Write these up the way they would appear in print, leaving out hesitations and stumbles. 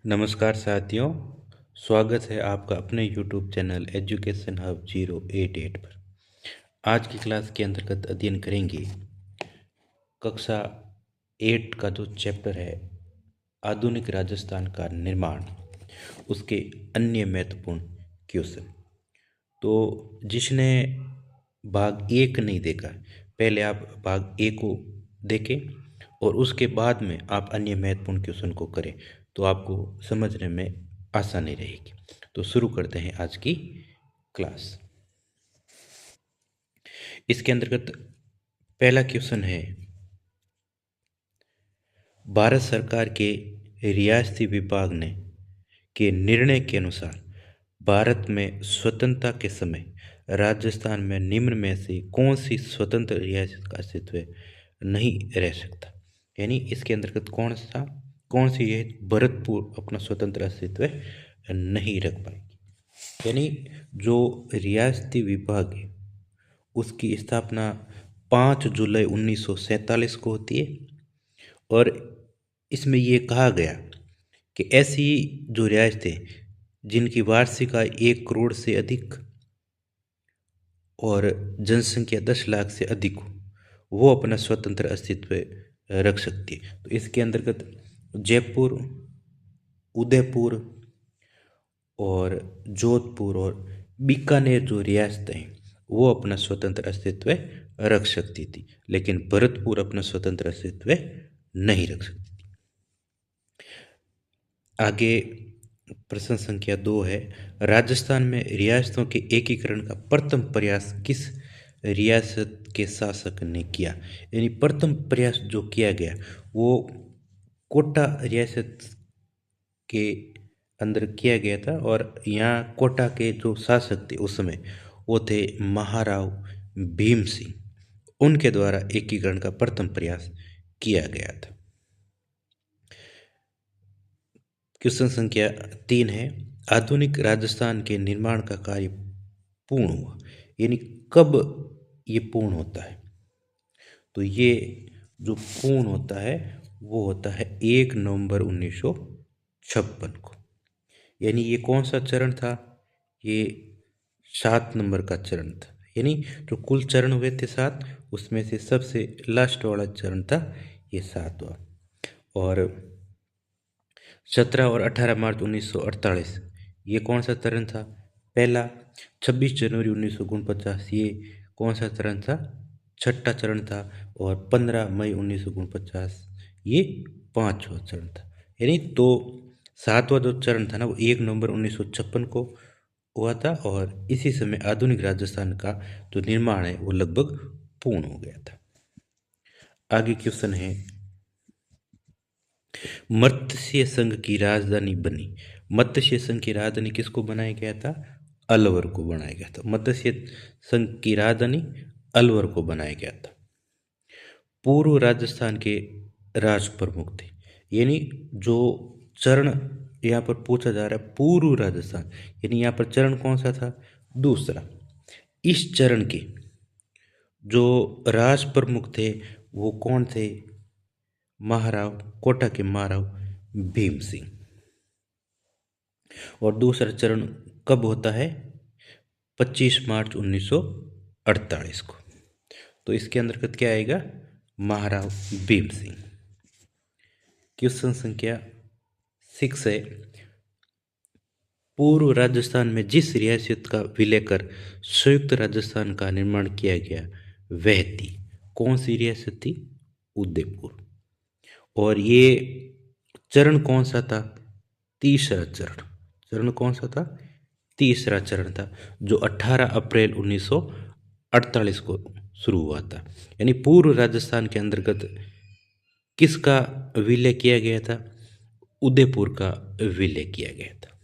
नमस्कार साथियों, स्वागत है आपका अपने यूट्यूब चैनल एजुकेशन हब 088 पर। आज की क्लास के अंतर्गत अध्ययन करेंगे कक्षा 8 का जो चैप्टर है आधुनिक राजस्थान का निर्माण, उसके अन्य महत्वपूर्ण क्वेश्चन। तो जिसने भाग 1 नहीं देखा, पहले आप भाग ए को देखें और उसके बाद में आप अन्य महत्वपूर्ण क्वेश्चन को करें तो आपको समझने में आसानी रहेगी। तो शुरू करते हैं आज की क्लास। इसके अंतर्गत पहला क्वेश्चन है, भारत सरकार के रियासती विभाग ने के निर्णय के अनुसार भारत में स्वतंत्रता के समय राजस्थान में निम्न में से कौन सी स्वतंत्र रियासत का अस्तित्व नहीं रह सकता। यानी इसके अंतर्गत कौन सी ये भरतपुर अपना स्वतंत्र अस्तित्व नहीं रख पाएगी। यानी जो रियासती विभाग है उसकी स्थापना 5 जुलाई 1947 को होती है और इसमें ये कहा गया कि ऐसी जो रियासतें जिनकी वार्षिक आय 1 करोड़ से अधिक और जनसंख्या 10 लाख से अधिक हो, वो अपना स्वतंत्र अस्तित्व रख सकती है। तो इसके अंतर्गत जयपुर, उदयपुर और जोधपुर और बीकानेर जो रियासतें हैं वो अपना स्वतंत्र अस्तित्व रख सकती थी, लेकिन भरतपुर अपना स्वतंत्र अस्तित्व नहीं रख सकती। आगे प्रश्न संख्या 2 है, राजस्थान में रियासतों के एकीकरण का प्रथम प्रयास किस रियासत के शासक ने किया। यानी प्रथम प्रयास जो किया गया वो कोटा रियासत के अंदर किया गया था और यहाँ कोटा के जो शासक थे उस समय वो थे महाराव भीम सिंह। उनके द्वारा एकीकरण का प्रथम प्रयास किया गया था। क्वेश्चन संख्या 3 है, आधुनिक राजस्थान के निर्माण का कार्य पूर्ण हुआ। यानी कब ये पूर्ण होता है। तो ये जो पूर्ण होता है वो होता है 1 नवंबर 1956 को। यानी ये कौन सा चरण था, ये 7 नंबर का चरण था। यानी जो कुल चरण हुए थे 7, उसमें से सबसे लास्ट वाला चरण था ये 7वां। और 17 और 18 मार्च 1948 ये कौन सा चरण था, पहला। 26 जनवरी 1949 ये कौन सा चरण था, छठा चरण था। और 15 मई 1949 ये 5वां चरण था। यानी तो 7वां जो चरण था ना वो 1 नवंबर 1956 को हुआ था और इसी समय आधुनिक राजस्थान का जो निर्माण है वो लगभग पूर्ण हो गया था। आगे क्वेश्चन है, मत्स्य संघ की राजधानी बनी। मत्स्य संघ की राजधानी किसको बनाया गया था, अलवर को बनाया गया था। मत्स्य संघ की राजधानी अलवर को बनाया गया था। पूर्व राजस्थान के राज प्रमुख थे। यानी जो चरण यहाँ पर पूछा जा रहा है पूर्व राजस्थान, यानी यहाँ पर चरण कौन सा था, दूसरा। इस चरण के जो राज प्रमुख थे वो कौन थे, महाराव कोटा के महाराव भीम सिंह। और दूसरा चरण कब होता है, 25 मार्च 1948 को। तो इसके अंतर्गत क्या आएगा, महाराव भीम सिंह। क्वेश्चन संख्या 6 है, पूर्व राजस्थान में जिस रियासत का विलय कर संयुक्त राजस्थान का निर्माण किया गया वह थी, कौन सी रियासत थी, उदयपुर। और ये चरण कौन सा था, तीसरा चरण। चरण कौन सा था, तीसरा चरण था, जो 18 अप्रैल 1948 को शुरू हुआ था। यानी पूर्व राजस्थान के अंतर्गत किसका विलय किया गया था, उदयपुर का विलय किया गया था।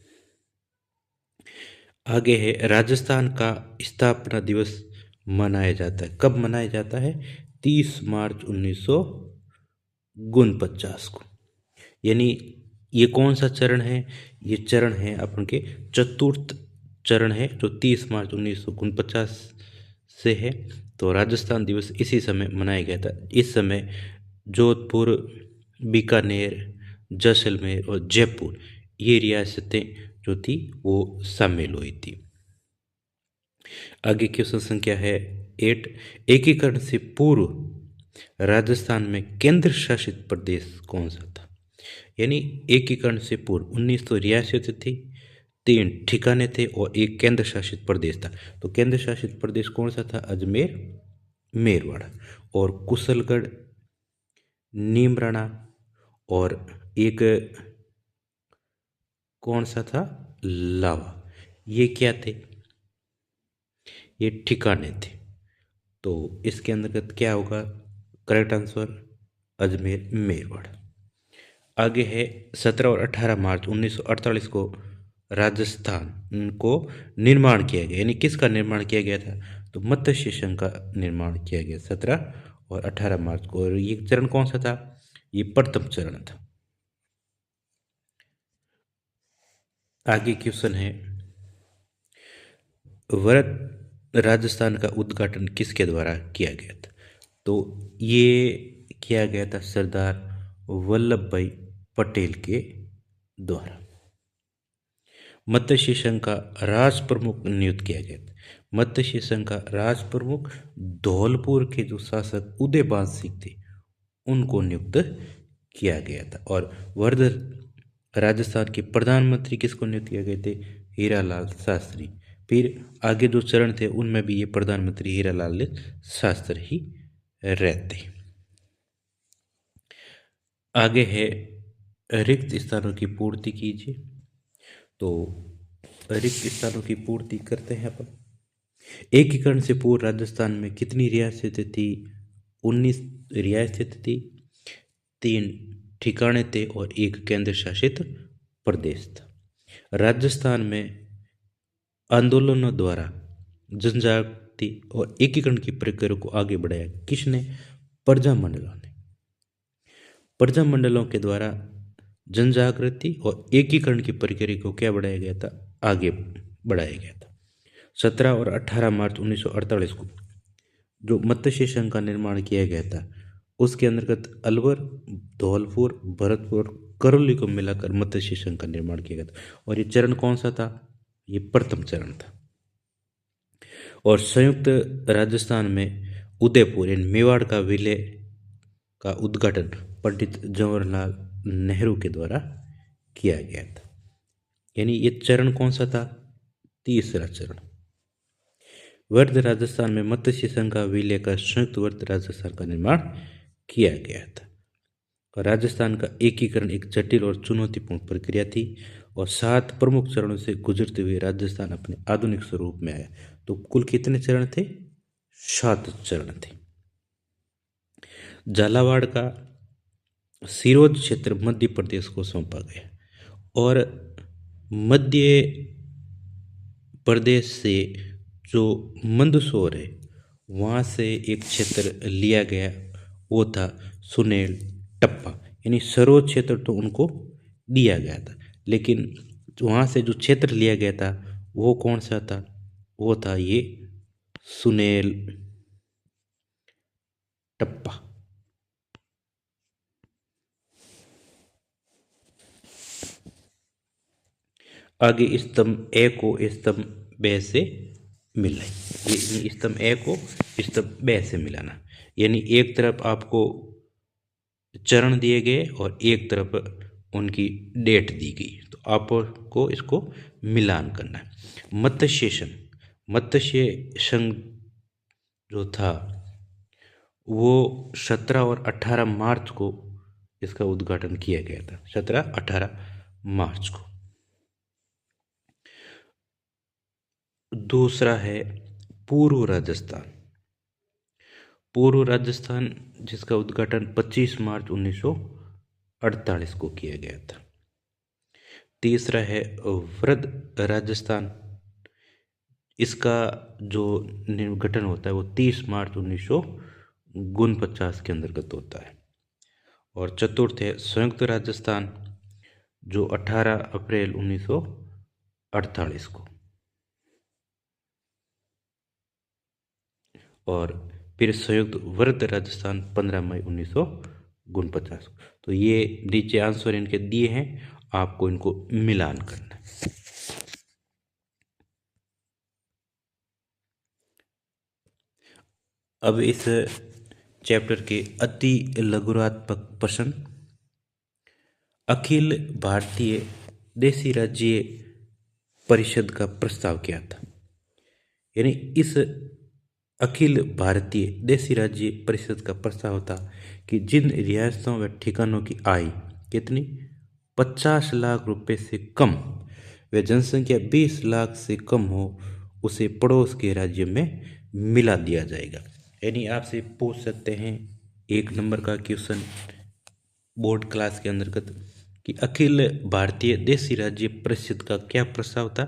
आगे है, राजस्थान का स्थापना दिवस मनाया जाता है, कब मनाया जाता है, 30 मार्च 1949 को। यानी ये कौन सा चरण है, ये चरण है अपन के चतुर्थ चरण है जो 30 मार्च 1949 से है। तो राजस्थान दिवस इसी समय मनाया गया था। इस समय जोधपुर, बीकानेर, जैसलमेर और जयपुर ये रियासतें जो थी वो शामिल हुई थी। आगे क्वेश्चन संख्या है 8। एकीकरण से पूर्व राजस्थान में केंद्र शासित प्रदेश कौन सा था? यानी एकीकरण से पूर्व 19 तो रियासतें थी, 3 ठिकाने थे और एक केंद्र शासित प्रदेश था। तो केंद्र शासित प्रदेश कौन सा था? अजमेर, मेरवाड़ और कुशलगढ़, नीमराणा और एक कौन सा था? लावा। ये क्या थे? ये ठिकाने थे। तो इसके अंतर्गत क्या होगा? Correct answer Ajmer, Merwara. आगे है 17 और 18 मार्च 1948 को राजस्थान को निर्माण किया गया, यानी किसका निर्माण किया गया था? तो मत्स्य संघ का निर्माण किया गया 17 और 18 मार्च को। और ये चरण कौन सा था? ये प्रथम चरण था। आगे क्वेश्चन है, वृहद राजस्थान का उद्घाटन किसके द्वारा किया गया था? तो ये किया गया था सरदार वल्लभ भाई पटेल के द्वारा। मत्स्य संघ का राज प्रमुख नियुक्त किया गया था। मत्स्य संघ का राज प्रमुख धौलपुर के जो शासक उदयबान सिंह थे उनको नियुक्त किया गया था। और वर्ध राजस्थान के प्रधानमंत्री किसको नियुक्त किए गए थे? हीरालाल शास्त्री। फिर आगे जो चरण थे उनमें भी ये प्रधानमंत्री हीरालाल शास्त्री ही रहते। आगे है रिक्त स्थानों की पूर्ति कीजिए। तो रिक्त स्थानों की पूर्ति करते हैं अपन। एकीकरण से पूर्व राजस्थान में कितनी रियासतें थी? 19 रियासतें थी, 3 ठिकाने थे और एक केंद्र शासित प्रदेश था। राजस्थान में आंदोलनों द्वारा जनजागृति और एकीकरण की प्रक्रिया को आगे बढ़ाया किसने? प्रजा मंडलों ने। प्रजा मंडलों के द्वारा जनजागृति और एकीकरण की प्रक्रिया को क्या बढ़ाया गया था? आगे बढ़ाया गया था। 17 और 18 मार्च 1948 को जो मत्स्य संघ का निर्माण किया गया था उसके अंतर्गत अलवर, धौलपुर, भरतपुर, करौली को मिलाकर मत्स्य संघ का निर्माण किया गया था। और ये चरण कौन सा था? ये प्रथम चरण था। और संयुक्त राजस्थान में उदयपुर यानी मेवाड़ का विलय का उद्घाटन पंडित जवाहरलाल नेहरू के द्वारा किया गया था। यानी ये चरण कौन सा था? तीसरा चरण। वर्ध राजस्थान में मत्स्य संघ का विलय का संयुक्त वर्ध राजस्थान का निर्माण किया गया था। और राजस्थान का एकीकरण एक जटिल और चुनौतीपूर्ण प्रक्रिया थी और 7 प्रमुख चरणों से गुजरते हुए राजस्थान अपने आधुनिक स्वरूप में आया। तो कुल कितने चरण थे? 7 चरण थे। झालावाड़ का सिरोंज क्षेत्र मध्य प्रदेश को सौंपा गया और मध्य प्रदेश से जो मंदसौर है वहाँ से एक क्षेत्र लिया गया, वो था सुनेल टप्पा। यानी सरोज क्षेत्र तो उनको दिया गया था, लेकिन वहाँ से जो क्षेत्र लिया गया था वो कौन सा था? वो था ये सुनेल टप्पा। आगे स्तंभ ए को स्तंभ बे से मिलाए। ये स्तंभ ए को स्तंभ बे से मिलाना, यानी एक तरफ आपको चरण दिए गए और एक तरफ उनकी डेट दी गई, तो आपको इसको मिलान करना है। मत्स्य संघ जो था वो 17 और 18 मार्च को इसका उद्घाटन किया गया था, 17-18 मार्च को। दूसरा है पूर्व राजस्थान। पूर्व राजस्थान जिसका उद्घाटन 25 मार्च 1948 को किया गया था। तीसरा है वृहद राजस्थान। इसका जो गठन होता है वो 30 मार्च 1949 के अंतर्गत होता है। और चतुर्थ है संयुक्त राजस्थान जो 18 अप्रैल 1948 को। और फिर संयुक्त वृहद राजस्थान 15 मई 1949 को। तो ये नीचे आंसर इनके दिए हैं, आपको इनको मिलान करना है। अब इस चैप्टर के अति लघुरात्मक प्रश्न, अखिल भारतीय देशी राज्य परिषद का प्रस्ताव क्या था। यानी इस अखिल भारतीय देशी राज्य परिषद का प्रस्ताव था कि जिन रियासतों व ठिकानों की आय कितनी 50 लाख रुपए से कम व जनसंख्या 20 लाख से कम हो, उसे पड़ोस के राज्य में मिला दिया जाएगा। यानी आपसे पूछ सकते हैं 1 नंबर का क्वेश्चन बोर्ड क्लास के अंतर्गत कि अखिल भारतीय देशी राज्य परिषद का क्या प्रस्ताव था।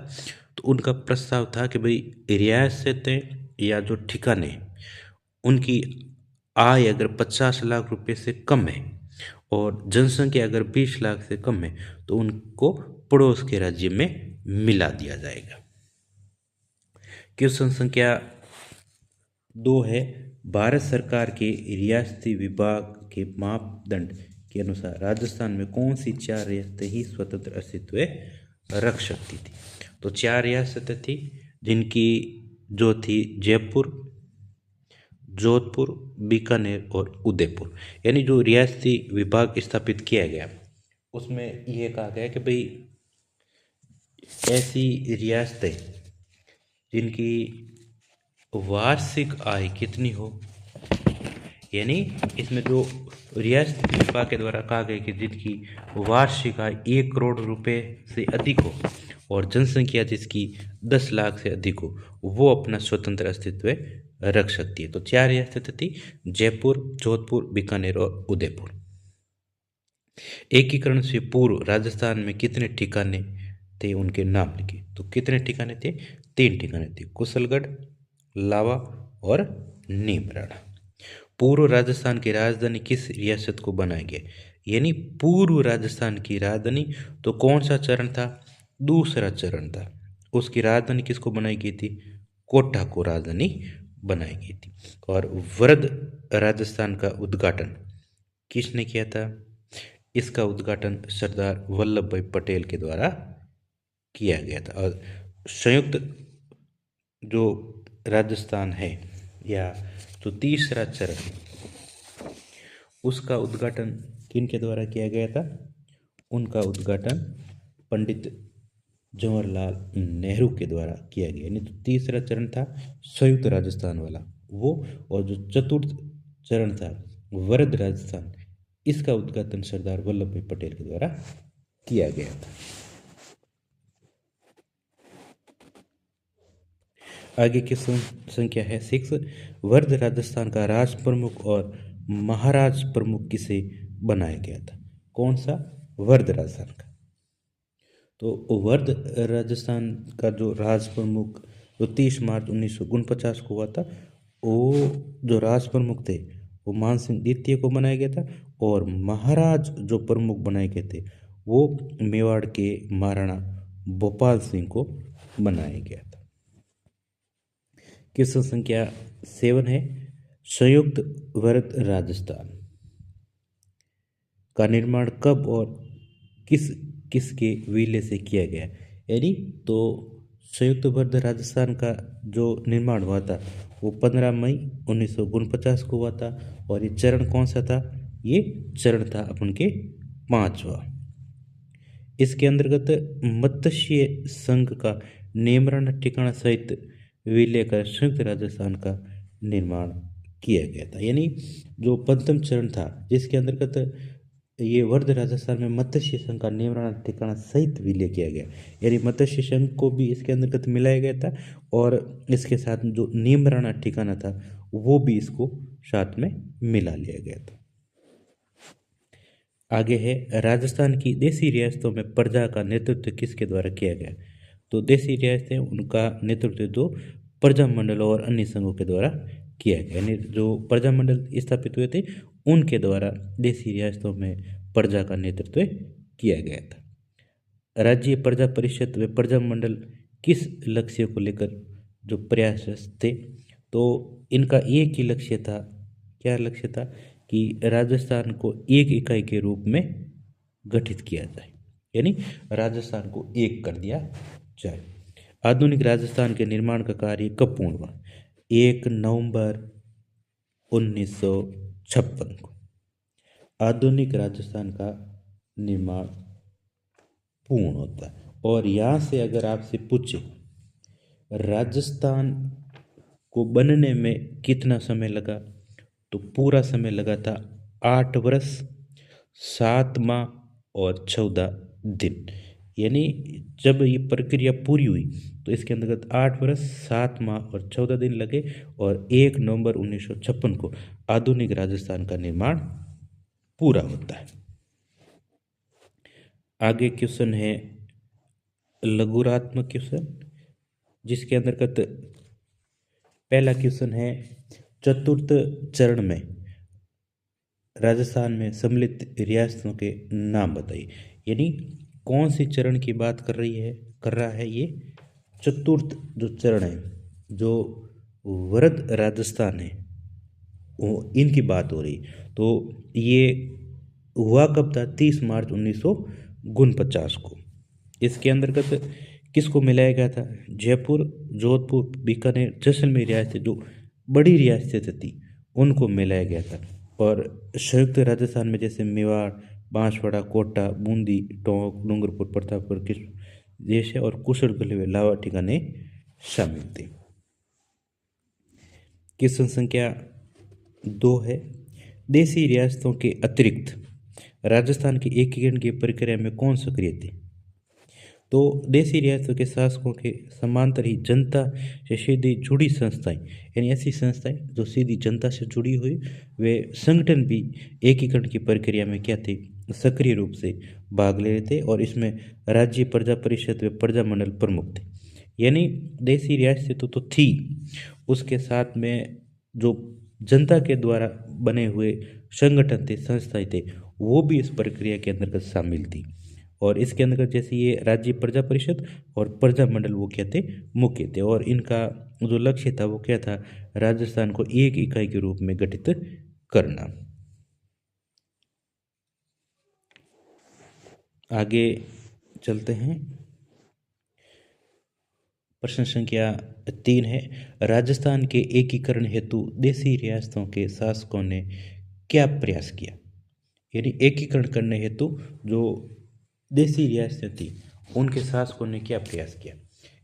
तो उनका प्रस्ताव था कि भाई रियासतें या जो ठिकाने उनकी आय अगर 50 लाख रुपए से कम है और जनसंख्या अगर 20 लाख से कम है तो उनको पड़ोस के राज्य में मिला दिया जाएगा। क्वेश्चन संख्या 2 है, भारत सरकार के रियासती विभाग के मापदंड के अनुसार राजस्थान में कौन सी 4 रियासतें ही स्वतंत्र अस्तित्व रख सकती थी। तो 4 रियासतें थी जिनकी जो थी जयपुर, जोधपुर, बीकानेर और उदयपुर। यानी जो रियासती विभाग स्थापित किया गया उसमें यह कहा गया कि भाई ऐसी रियासतें जिनकी वार्षिक आय कितनी हो, यानी इसमें जो रियासती विभाग के द्वारा कहा गया कि जिनकी वार्षिक आय 1 करोड़ रुपए से अधिक हो और जनसंख्या जिसकी 10 लाख से अधिक हो, वो अपना स्वतंत्र अस्तित्व रख सकती है। तो 4 रियासतें थी जयपुर, जोधपुर, बीकानेर और उदयपुर। एकीकरण से पूर्व राजस्थान में कितने ठिकाने थे, उनके नाम लिखे। तो कितने ठिकाने थे, 3 ठिकाने थे, कुशलगढ़, लावा और नीमराणा। पूर्व राजस्थान की राजधानी किस रियासत को बनाया गया। यानी पूर्व राजस्थान की राजधानी, तो कौन सा चरण था, दूसरा चरण था। उसकी राजधानी किसको बनाई गई थी, कोटा को राजधानी बनाई गई थी। और वृद्ध राजस्थान का उद्घाटन किसने किया था। इसका उद्घाटन सरदार वल्लभ भाई पटेल के द्वारा किया गया था। और संयुक्त जो राजस्थान है या तो तीसरा चरण, उसका उद्घाटन किन के द्वारा किया गया था। उनका उद्घाटन पंडित जवाहरलाल नेहरू के द्वारा किया गया। यानी तो तीसरा चरण था संयुक्त राजस्थान वाला वो, और जो चतुर्थ चरण था वृद्ध राजस्थान, इसका उद्घाटन सरदार वल्लभ भाई पटेल के द्वारा किया गया था। आगे की संख्या है 6, वृद्ध राजस्थान का राज प्रमुख और महाराज प्रमुख किसे बनाया गया था। कौन सा, वृद्ध राजस्थान का। तो वृद्ध राजस्थान का जो राज प्रमुख जो 30 मार्च 1949 को हुआ था, वो जो राज प्रमुख थे वो मान सिंह द्वितीय को बनाया गया था। और महाराज जो प्रमुख बनाए गए थे वो मेवाड़ के महाराणा भोपाल सिंह को बनाया गया था। क्वेश्चन संख्या 7 है, संयुक्त वृद्ध राजस्थान का निर्माण कब और किसके विलय से किया गया। यानी तो संयुक्त वृद्ध राजस्थान का जो निर्माण हुआ था वो 15 मई 1949 को हुआ था। और ये चरण कौन सा था, ये चरण था अपन के 5वां। इसके अंतर्गत मत्स्य संघ का नीमराना ठिकाना सहित विलय कर संयुक्त राजस्थान का निर्माण किया गया था। यानी जो 5वां चरण था जिसके अंतर्गत ये वृद्ध राजस्थान में मत्स्य संघ का नीमराना ठिकाना सहित विलय किया गया। यानी मत्स्य संघ को भी इसके अंतर्गत मिलाया गया था और इसके साथ जो नीमराना ठिकाना था वो भी इसको साथ में मिला लिया गया था। आगे है, राजस्थान की देशी रियासतों में प्रजा का नेतृत्व किसके द्वारा किया गया। तो देशी रियासतें उनका नेतृत्व तो प्रजा मंडल और अन्य संघों के द्वारा किया गया। यानी जो प्रजा मंडल स्थापित हुए थे उनके द्वारा देशी रियासतों में प्रजा का नेतृत्व किया गया था। राज्य प्रजा परिषद व प्रजा मंडल किस लक्ष्य को लेकर जो प्रयास थे, तो इनका एक ही लक्ष्य था। क्या लक्ष्य था कि राजस्थान को एक इकाई के रूप में गठित किया जाए। यानी राजस्थान को एक कर दिया जाए। आधुनिक राजस्थान के निर्माण का कार्य कब पूर्ण हुआ? 1 नवंबर 1956 को आधुनिक राजस्थान का निर्माण पूर्ण होता है। और यहाँ से अगर आपसे पूछे राजस्थान को बनने में कितना समय लगा, तो पूरा समय लगा था 8 वर्ष 7 माह और 14 दिन। यानी जब ये प्रक्रिया पूरी हुई तो इसके अंतर्गत 8 वर्ष 7 माह और 14 दिन लगे और 1 नवंबर 1956 को आधुनिक राजस्थान का निर्माण पूरा होता है। आगे क्वेश्चन है लघुरात्मक क्वेश्चन, जिसके अंतर्गत पहला क्वेश्चन है चतुर्थ चरण में राजस्थान में सम्मिलित रियासतों के नाम बताइए। यानी कौन सी चरण की बात कर रहा है ये? चतुर्थ जो चरण है, जो वृहद राजस्थान है, वो इनकी बात हो रही। तो ये हुआ कब था? 30 मार्च 1949 को। इसके अंतर्गत किसको मिलाया गया था? जयपुर, जोधपुर, बीकानेर, जैसलमेर रियासतें जो बड़ी रियासतें थी उनको मिलाया गया था। और संयुक्त राजस्थान में जैसे मेवाड़, बांसवाड़ा, कोटा, बूंदी, टोंक, डूंगरपुर, प्रतापगढ़, देश है और कुशलगढ़ व लावा ठिकाने शामिल थे। क्वेश्चन संख्या 2 है देशी रियासतों के अतिरिक्त राजस्थान के एकीकरण की प्रक्रिया में कौन सक्रिय थे? तो देशी रियासतों के शासकों के समांतर ही जनता से सीधी जुड़ी संस्थाएं, यानी ऐसी संस्थाएं जो सीधी जनता से जुड़ी हुई, वे संगठन भी एकीकरण की प्रक्रिया में क्या थे? सक्रिय रूप से भाग ले रहे थे। और इसमें राज्य प्रजा परिषद व प्रजा मंडल प्रमुख थे। यानी देशी रियासतें तो थी, उसके साथ में जो जनता के द्वारा बने हुए संगठन थे, संस्थाएं थे, वो भी इस प्रक्रिया के अंतर्गत शामिल थी। और इसके अंतर्गत जैसे ये राज्य प्रजा परिषद और प्रजा मंडल वो क्या थे? मुख्य थे। और इनका जो लक्ष्य था वो क्या था? राजस्थान को एक इकाई के रूप में गठित करना। आगे चलते हैं। प्रश्न संख्या 3 है राजस्थान के एकीकरण हेतु देशी रियासतों के शासकों ने क्या प्रयास किया? यानी एकीकरण करने हेतु जो देशी रियासतें थी उनके शासकों ने क्या प्रयास किया?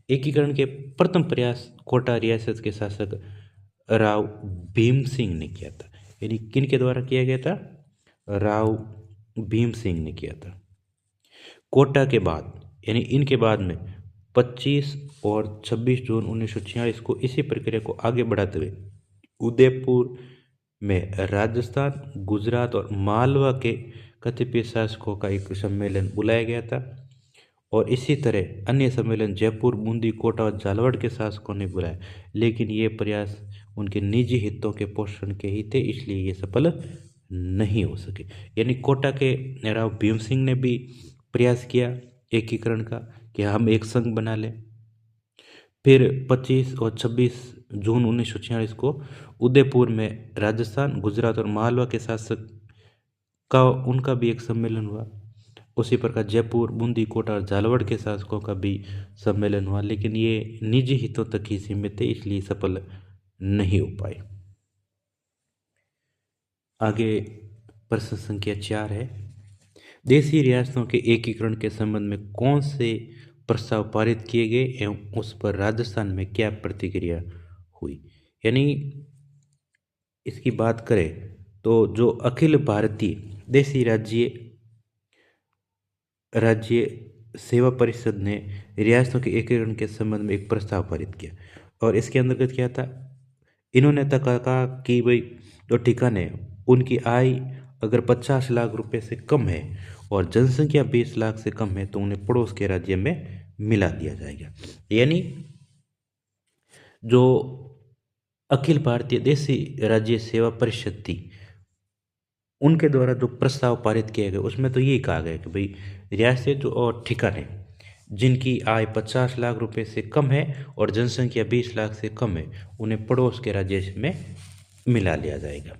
एकीकरण के प्रथम प्रयास कोटा रियासत के शासक राव भीम सिंह ने किया था। यानी किन के द्वारा किया गया था? राव भीम सिंह ने किया था। कोटा के बाद यानी इनके बाद में 25 और 26 जून 1946 को इसी प्रक्रिया को आगे बढ़ाते हुए उदयपुर में राजस्थान, गुजरात और मालवा के कतिपय शासकों का एक सम्मेलन बुलाया गया था। और इसी तरह अन्य सम्मेलन जयपुर, बूंदी, कोटा और झालावाड़ के शासकों ने बुलाया, लेकिन ये प्रयास उनके निजी हितों के पोषण के ही थे, इसलिए ये सफल नहीं हो सके। यानी कोटा के राव भीम सिंह ने भी प्रयास किया एकीकरण का कि हम एक संघ बना लें। फिर 25 और 26 जून 1946 को उदयपुर में राजस्थान, गुजरात और मालवा के शासक का उनका भी एक सम्मेलन हुआ। उसी प्रकार जयपुर, बूंदी, कोटा और झालावाड़ के शासकों का भी सम्मेलन हुआ, लेकिन ये निजी हितों तक ही सीमित थे, इसलिए सफल नहीं हो पाए। आगे प्रश्न संख्या 4 है देशी रियासतों के एकीकरण के संबंध में कौन से प्रस्ताव पारित किए गए एवं उस पर राजस्थान में क्या प्रतिक्रिया हुई? यानी इसकी बात करें तो जो अखिल भारतीय देशी राज्य सेवा परिषद ने रियासतों के एकीकरण के संबंध में एक प्रस्ताव पारित किया। और इसके अंतर्गत क्या था? इन्होंने तक कहा कि भाई जो ठिकाने उनकी आय अगर 50 लाख रुपए से कम है और जनसंख्या 20 लाख से कम है तो उन्हें पड़ोस के राज्य में मिला दिया जाएगा। यानी जो अखिल भारतीय देशी राज्य सेवा परिषद थी उनके द्वारा जो प्रस्ताव पारित किए गए उसमें तो यही कहा गया कि भाई रियासतें जो और ठिकाने जिनकी आय 50 लाख रुपए से कम है और जनसंख्या 20 लाख से कम है उन्हें पड़ोस के राज्य में मिला लिया जाएगा।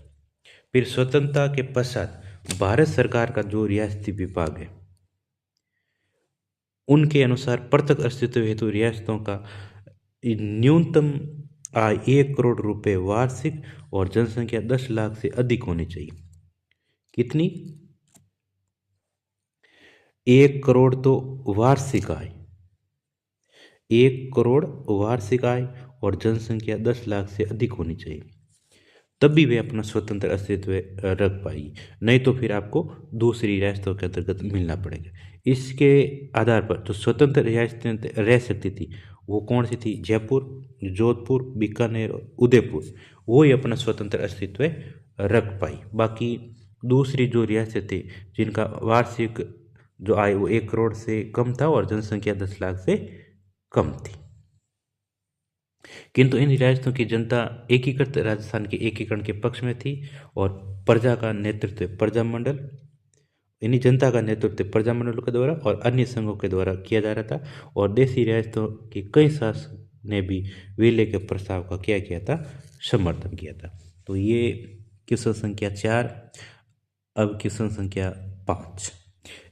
फिर स्वतंत्रता के पश्चात भारत सरकार का जो रियासती विभाग है उनके अनुसार पृथक अस्तित्व हेतु रियासतों का न्यूनतम आय 1 करोड़ रुपए वार्षिक और जनसंख्या 10 लाख से अधिक होनी चाहिए। कितनी? 1 करोड़ तो वार्षिक आय, 1 करोड़ वार्षिक आय और जनसंख्या 10 लाख से अधिक होनी चाहिए, तभी वे अपना स्वतंत्र अस्तित्व रख पाएगी, नहीं तो फिर आपको दूसरी रियासतों के अंतर्गत मिलना पड़ेगा। इसके आधार पर जो स्वतंत्र रियासतें रह सकती थी वो कौन सी थी? जयपुर, जोधपुर, बीकानेर और उदयपुर, वो ही अपना स्वतंत्र अस्तित्व रख पाई। बाकी दूसरी जो रियासतें थी जिनका वार्षिक जो आय वो 1 करोड़ से कम था और जनसंख्या 10 लाख से कम थी। किंतु इन रियासतों की जनता एकीकृत राजस्थान के एकीकरण के पक्ष में थी और प्रजा का नेतृत्व प्रजा मंडल, यानी जनता का नेतृत्व प्रजा मंडल के द्वारा और अन्य संघों के द्वारा किया जा रहा था। और देशी रियासतों के कई शासक ने भी विलय के प्रस्ताव का क्या किया था? समर्थन किया था। तो ये क्वेश्चन संख्या 4। अब क्वेश्चन संख्या 5,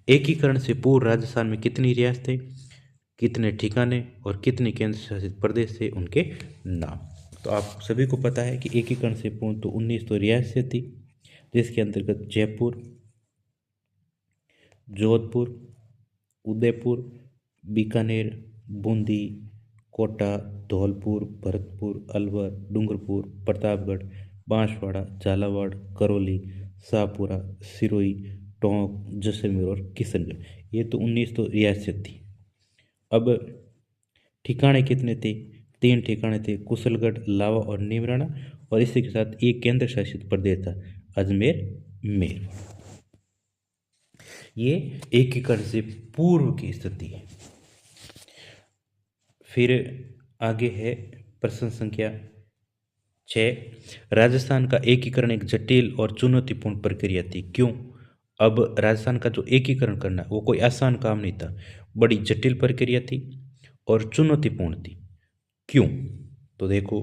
एकीकरण से पूर्व राजस्थान में कितनी रियासतें, कितने ठिकाने और कितने केंद्र शासित प्रदेश थे, उनके नाम। तो आप सभी को पता है कि एकीकरण से पूर्व तो 19 तो रियासतें थी, जिसके अंतर्गत जयपुर, जोधपुर, उदयपुर, बीकानेर, बूंदी, कोटा, धौलपुर, भरतपुर, अलवर, डूंगरपुर, प्रतापगढ़, बांसवाड़ा, झालावाड़, करौली, शाहपुरा, सिरोही, टोंक, जैसलमेर और किशनगढ़, ये तो 19 तो रियासत थी। अब ठिकाने कितने थे? 3 ठिकाने थे, कुशलगढ़, लावा और नीमराना, और इसी के साथ एक केंद्र शासित प्रदेश था, अजमेर मेर। ये एकीकरण से पूर्व की स्थिति है। फिर आगे है प्रश्न संख्या 6, राजस्थान का एकीकरण एक जटिल और चुनौतीपूर्ण प्रक्रिया थी, क्यों? अब राजस्थान का जो एकीकरण करना वो कोई आसान काम नहीं था, बड़ी जटिल प्रक्रिया थी और चुनौतीपूर्ण थी। क्यों? तो देखो,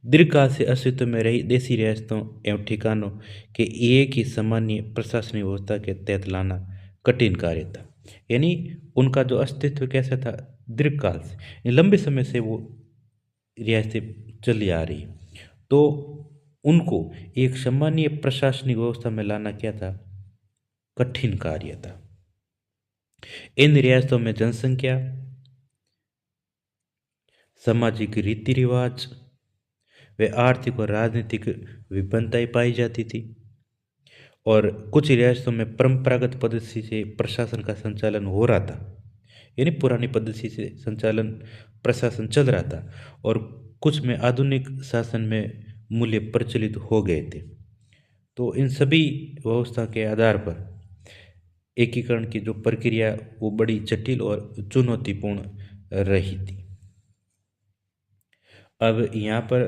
दीर्घकाल से अस्तित्व में रही देशी रियासतों एवं ठिकानों के एक ही सामान्य प्रशासनिक व्यवस्था के तहत लाना कठिन कार्य था। यानी उनका जो अस्तित्व कैसा था? दीर्घकाल से, लंबे समय से वो रियासतें चली आ रही, तो उनको एक सामान्य प्रशासनिक व्यवस्था में लाना क्या था? कठिन कार्य था। इन रियासतों में जनसंख्या, सामाजिक रीति रिवाज व आर्थिक और राजनीतिक विभिन्नताएं पाई जाती थी, और कुछ रियासतों में परंपरागत पद्धति से प्रशासन का संचालन हो रहा था, यानी पुरानी पद्धति से संचालन प्रशासन चल रहा था, और कुछ में आधुनिक शासन में मूल्य प्रचलित हो गए थे। तो इन सभी व्यवस्था के आधार पर एकीकरण की जो प्रक्रिया वो बड़ी जटिल और चुनौतीपूर्ण रही थी। अब यहाँ पर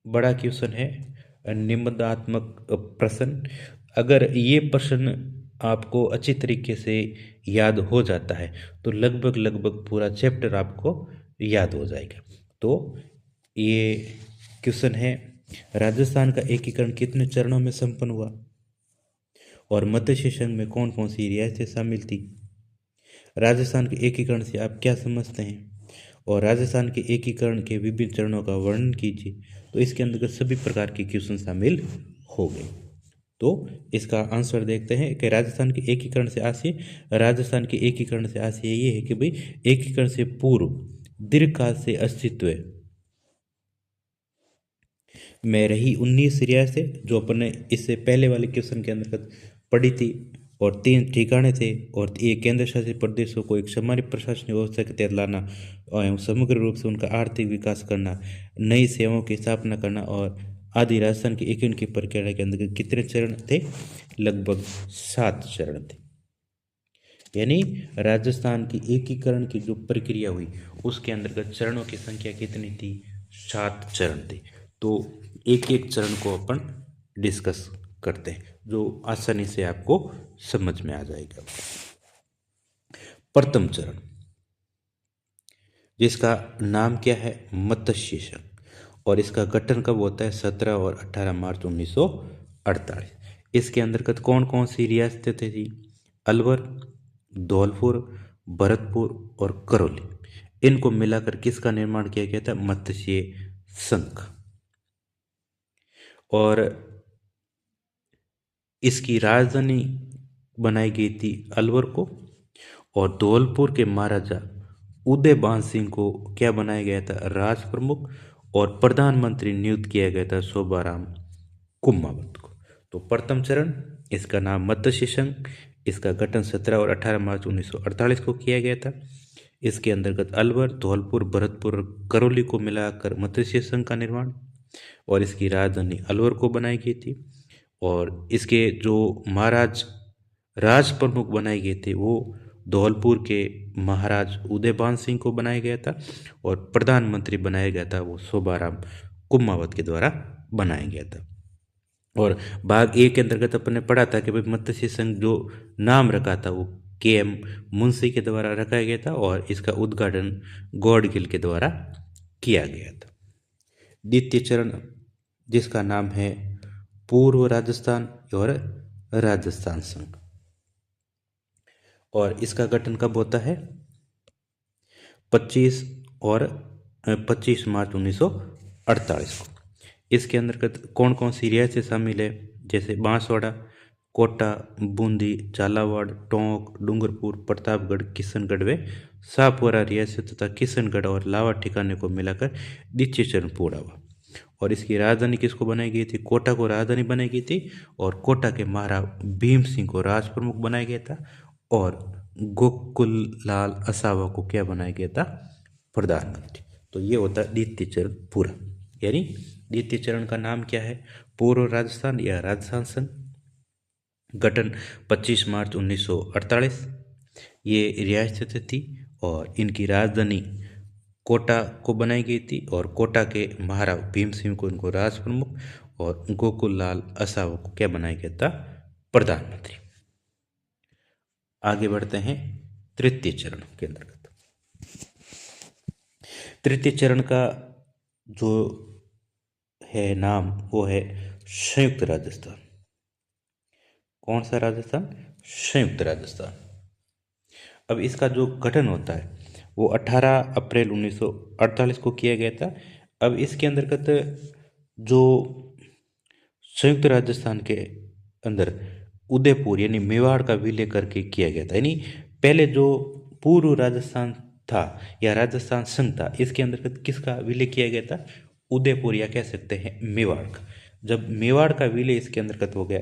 बड़ा क्वेश्चन है निबंधात्मक प्रश्न। अगर ये प्रश्न आपको अच्छी तरीके से याद हो जाता है तो लगभग पूरा चैप्टर आपको याद हो जाएगा। तो ये क्वेश्चन है, राजस्थान का एकीकरण कितने चरणों में संपन्न हुआ और मत्स्य संघ में कौन कौन सी रियासतें शामिल थी? राजस्थान के एकीकरण से आप क्या समझते हैं? और राजस्थान के एकीकरण के विभिन्न चरणों का वर्णन कीजिए। तो इसके अंतर्गत सभी प्रकार के क्वेश्चन शामिल हो गए। तो इसका आंसर देखते हैं कि राजस्थान के एकीकरण से आशय, राजस्थान के एकीकरण से आशय ये है कि भाई एकीकरण से पूर्व दीर्घकाल से अस्तित्व में रही 19 रियासतें जो अपने इससे पहले वाले क्वेश्चन के अंतर्गत पड़ी थी, और 3 ठिकाने थे, और एक केंद्र शासित प्रदेशों को एक सामान्य प्रशासनिक व्यवस्था के तहत लाना एवं समग्र रूप से उनका आर्थिक विकास करना, नई सेवाओं की स्थापना करना, और आदि राजस्थान की एकीकरण की प्रक्रिया के अंतर्गत कितने चरण थे? लगभग 7 चरण थे। यानी राजस्थान की एकीकरण की जो प्रक्रिया हुई उसके अंतर्गत चरणों की संख्या कितनी थी? 7 चरण थे। तो एक एक चरण को अपन डिस्कस करते हैं जो आसानी से आपको समझ में आ जाएगा। प्रथम चरण जिसका नाम क्या है? मत्स्य संघ, और इसका गठन कब होता है? 17 और 18 मार्च 1948। इसके अंतर्गत कौन कौन सी रियासतें थी? अलवर, धौलपुर, भरतपुर और करौली, इनको मिलाकर किसका निर्माण किया गया था? मत्स्य संघ। और इसकी राजधानी बनाई गई थी अलवर को, और धौलपुर के महाराजा उदयभान सिंह को क्या बनाया गया था? राज प्रमुख, और प्रधानमंत्री नियुक्त किया गया था शोभाराम कुम्मावत को। तो प्रथम चरण, इसका नाम मत्स्य संघ, इसका गठन 17 और 18 मार्च 1948 को किया गया था। इसके अंतर्गत अलवर, धौलपुर, भरतपुर और करौली को मिलाकर मत्स्य संघ का निर्माण, और इसकी राजधानी अलवर को बनाई गई थी। और इसके जो महाराज राज प्रमुख बनाए गए थे वो धौलपुर के महाराज उदयभान सिंह को बनाया गया था, और प्रधानमंत्री बनाया गया था वो शोभाराम कुम्मावत के द्वारा बनाया गया था। और भाग ए के अंतर्गत अपन ने पढ़ा था कि भाई मत्स्य संघ जो नाम रखा था वो के.एम. मुंशी के द्वारा रखा गया था, और इसका उद्घाटन गॉडगिल के द्वारा किया गया था। द्वितीय चरण, जिसका नाम है पूर्व राजस्थान और राजस्थान संघ, और इसका गठन कब होता है? 25 मार्च 1948 को। इसके अंतर्गत कौन कौन सी रियासतें शामिल है? जैसे बांसवाड़ा, कोटा, बूंदी, झालावाड़, टोंक, डूंगरपुर, प्रतापगढ़, किशनगढ़ व सापुरा रियासत तथा किशनगढ़ और लावा ठिकाने को मिलाकर द्वितीय चरण पूरा हुआ। और इसकी राजधानी किसको बनाई गई थी? कोटा को राजधानी बनाई गई थी, और कोटा के महाराजा भीम सिंह को राज प्रमुख बनाया गया था, और गोकुल लाल असावा को क्या बनाया गया था? प्रधानमंत्री। तो ये होता है द्वितीय चरण पूरा। यानी द्वितीय चरण का नाम क्या है? पूर्व राजस्थान या राजस्थान संघ। गठन 25 मार्च 1948। ये रियासतें थी और इनकी राजधानी कोटा को बनाई गई थी, और कोटा के महाराजा भीम सिंह को इनको राज प्रमुख, और गोकुल लाल असावा को क्या बनाया गया था? प्रधानमंत्री। आगे बढ़ते हैं तृतीय चरण के अंतर्गत। तृतीय चरण का जो है नाम वो है संयुक्त राजस्थान। कौन सा राजस्थान? संयुक्त राजस्थान। अब इसका जो गठन होता है वो 18 अप्रैल 1948 को किया गया था। अब इसके अंतर्गत जो संयुक्त राजस्थान के अंदर उदयपुर यानी मेवाड़ का विलय करके किया गया था। यानी पहले जो पूर्व राजस्थान था या राजस्थान संघ था, इसके अंतर्गत किसका विलय किया गया था? उदयपुर, या कह सकते हैं मेवाड़ का। जब मेवाड़ का विलय इसके अंतर्गत हो गया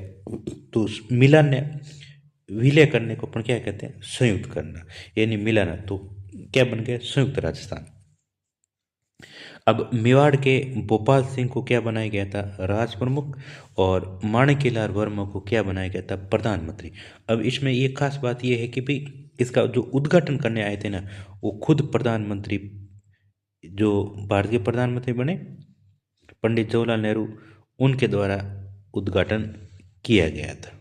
तो मिलन विलय करने को अपन क्या कहते हैं? संयुक्त करना, यानी मिलाना। तो क्या बन गया? संयुक्त राजस्थान। अब मेवाड़ के भोपाल सिंह को क्या बनाया गया था? राज प्रमुख, और माणिक्यलाल वर्मा को क्या बनाया गया था? प्रधानमंत्री। अब इसमें ये खास बात ये है कि भाई इसका जो उद्घाटन करने आए थे ना, वो खुद प्रधानमंत्री, जो भारत के प्रधानमंत्री बने पंडित जवाहरलाल नेहरू, उनके द्वारा उद्घाटन किया गया था।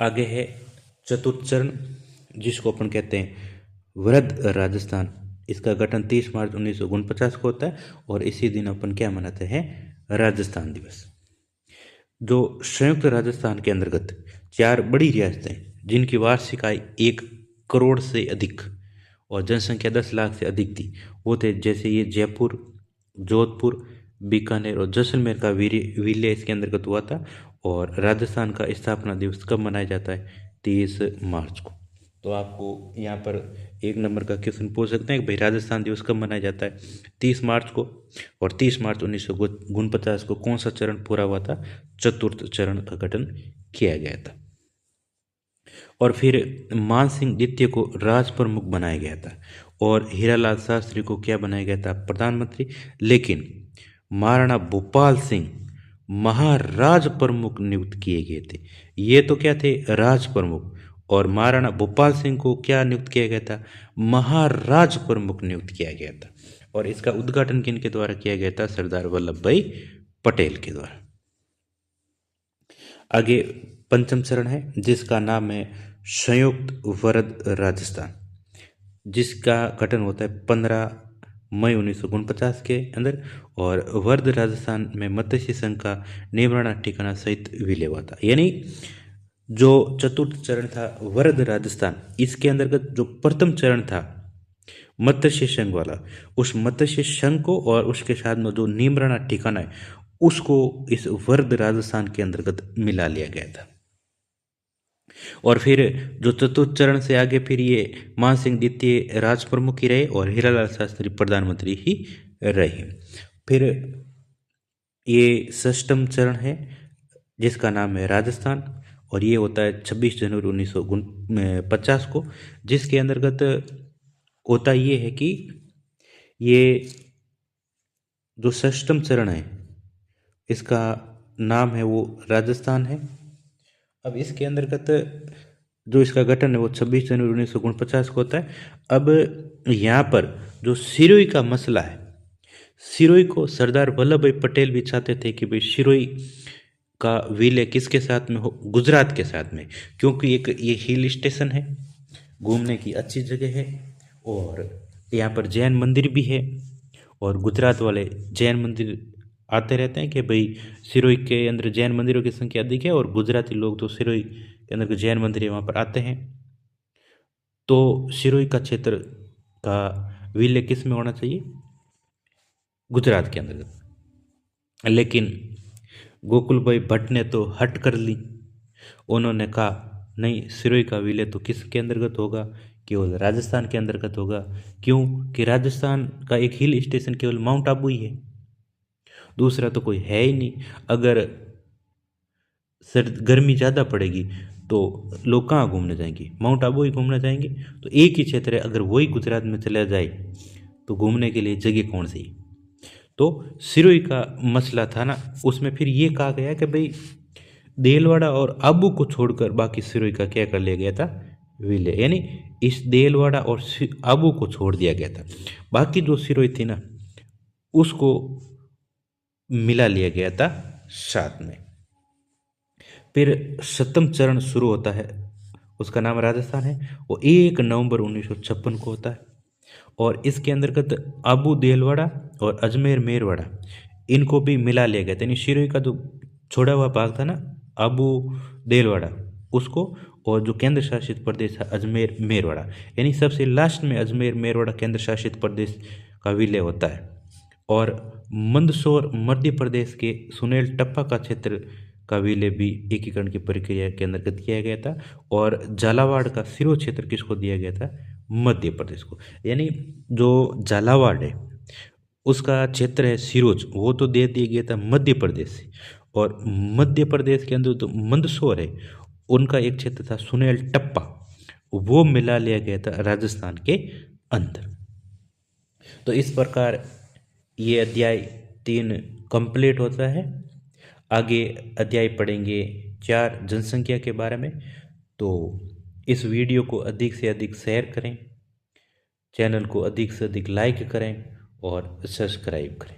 आगे है चतुर्थ चरण, जिसको अपन कहते हैं वृद्ध राजस्थान। इसका गठन 30 मार्च 1949 को होता है, और इसी दिन अपन क्या मनाते हैं? राजस्थान दिवस। जो संयुक्त राजस्थान के अंतर्गत 4 बड़ी रियासतें जिनकी वार्षिक आय 1 करोड़ से अधिक और जनसंख्या 10 लाख से अधिक थी, वो थे जैसे ये जयपुर, जोधपुर, बीकानेर और जैसलमेर का विलय इसके अंतर्गत हुआ था। और राजस्थान का स्थापना दिवस कब मनाया जाता है? 30 मार्च को। तो आपको यहाँ पर 1 नंबर का क्वेश्चन पूछ सकते हैं कि भाई राजस्थान दिवस कब मनाया जाता है? 30 मार्च को। और 30 मार्च 1949 को कौन सा चरण पूरा हुआ था? चतुर्थ चरण का गठन किया गया था। और फिर मान सिंह द्वितीय को राज प्रमुख बनाया गया था, और हीरालाल शास्त्री को क्या बनाया गया था? प्रधानमंत्री। लेकिन महाराणा भूपाल सिंह महाराज प्रमुख नियुक्त किए गए थे। ये तो क्या थे? राज प्रमुख। और महाराणा भूपाल सिंह को क्या नियुक्त किया गया था? महाराज प्रमुख नियुक्त किया गया था। और इसका उद्घाटन किनके द्वारा किया गया था? सरदार वल्लभ भाई पटेल के द्वारा। आगे पंचम चरण है, जिसका नाम है संयुक्त वृद्ध राजस्थान, जिसका गठन होता है 15 मई 1949 के अंदर। और वृद्ध राजस्थान में मत्स्य संघ का निर्माण ठिकाना सहित विलय हुआ था। यानी जो चतुर्थ चरण था वर्ध राजस्थान, इसके अंतर्गत जो प्रथम चरण था मत्स्य संघ वाला, उस मत्स्य संघ को और उसके साथ में जो नीमराणा ठिकाना है उसको इस वर्ध राजस्थान के अंतर्गत मिला लिया गया था। और फिर जो चतुर्थ चरण से आगे फिर ये मान सिंह द्वितीय राज प्रमुख ही रहे और हीरालाल शास्त्री प्रधानमंत्री ही रहे। फिर ये षष्ठम चरण है जिसका नाम है राजस्थान, और ये होता है 26 जनवरी 1950 को, जिसके अंतर्गत होता ये है कि ये जो षष्ठम चरण है इसका नाम है वो राजस्थान है। अब इसके अंतर्गत जो इसका गठन है वो 26 जनवरी 1949 को होता है। अब यहाँ पर जो सिरोही का मसला है, सिरोही को सरदार वल्लभ भाई पटेल भी चाहते थे कि भाई सिरोही का विलय किसके साथ में हो, गुजरात के साथ में, क्योंकि एक ये हिल स्टेशन है, घूमने की अच्छी जगह है और यहाँ पर जैन मंदिर भी है और गुजरात वाले जैन मंदिर आते रहते हैं कि भाई सिरोही के अंदर जैन मंदिरों की संख्या अधिक है और गुजराती लोग तो सिरोही के अंदर के जैन मंदिर है वहाँ पर आते हैं। तो सिरोही का क्षेत्र का विलय किस में होना चाहिए, गुजरात के अंतर्गत। लेकिन गोकुल भाई भट्ट ने तो हट कर ली, उन्होंने कहा नहीं, सिरोही का विलय तो किसके अंतर्गत होगा, केवल राजस्थान के अंतर्गत होगा। क्यों कि राजस्थान का एक हिल स्टेशन केवल माउंट आबू ही है, दूसरा तो कोई है ही नहीं। अगर सर्द गर्मी ज़्यादा पड़ेगी तो लोग कहाँ घूमने जाएंगे, माउंट आबू ही घूमने जाएंगे। तो एक ही क्षेत्र है, अगर वही गुजरात में चला जाए तो घूमने के लिए जगह कौन सी। तो सिरोही का मसला था ना, उसमें फिर ये कहा गया कि भाई देलवाड़ा और आबू को छोड़कर बाकी सिरोही का क्या कर लिया गया था, विलय, यानी इस देलवाड़ा और आबू को छोड़ दिया गया था। बाकी जो सिरोही थी ना उसको मिला लिया गया था साथ में। फिर सप्तम चरण शुरू होता है, उसका नाम राजस्थान है, वो 1 नवंबर 1956 को होता है और इसके अंतर्गत आबू देलवाड़ा और अजमेर मेरवाड़ा इनको भी मिला लिया गया था। यानी सिरोही का जो छोड़ा हुआ भाग था ना आबू देलवाड़ा उसको, और जो केंद्र शासित प्रदेश है अजमेर मेरवाड़ा, यानी सबसे लास्ट में अजमेर मेरवाड़ा केंद्र शासित प्रदेश का विलय होता है। और मंदसौर मध्य प्रदेश के सुनेल टप्पा का क्षेत्र का विलय भी एकीकरण की प्रक्रिया के अंतर्गत किया गया था। और झालावाड़ का सिरो क्षेत्र किसको दिया गया था, मध्य प्रदेश को। यानी जो झालावाड़ है उसका क्षेत्र है सिरोज, वो तो दे दिया गया था मध्य प्रदेश से, और मध्य प्रदेश के अंदर तो मंदसौर है उनका एक क्षेत्र था सुनेल टप्पा, वो मिला लिया गया था राजस्थान के अंदर। तो इस प्रकार ये अध्याय 3 कंप्लीट होता है। आगे अध्याय पढ़ेंगे 4 जनसंख्या के बारे में। तो इस वीडियो को अधिक से अधिक शेयर करें, चैनल को अधिक से अधिक लाइक करें और सब्सक्राइब करें।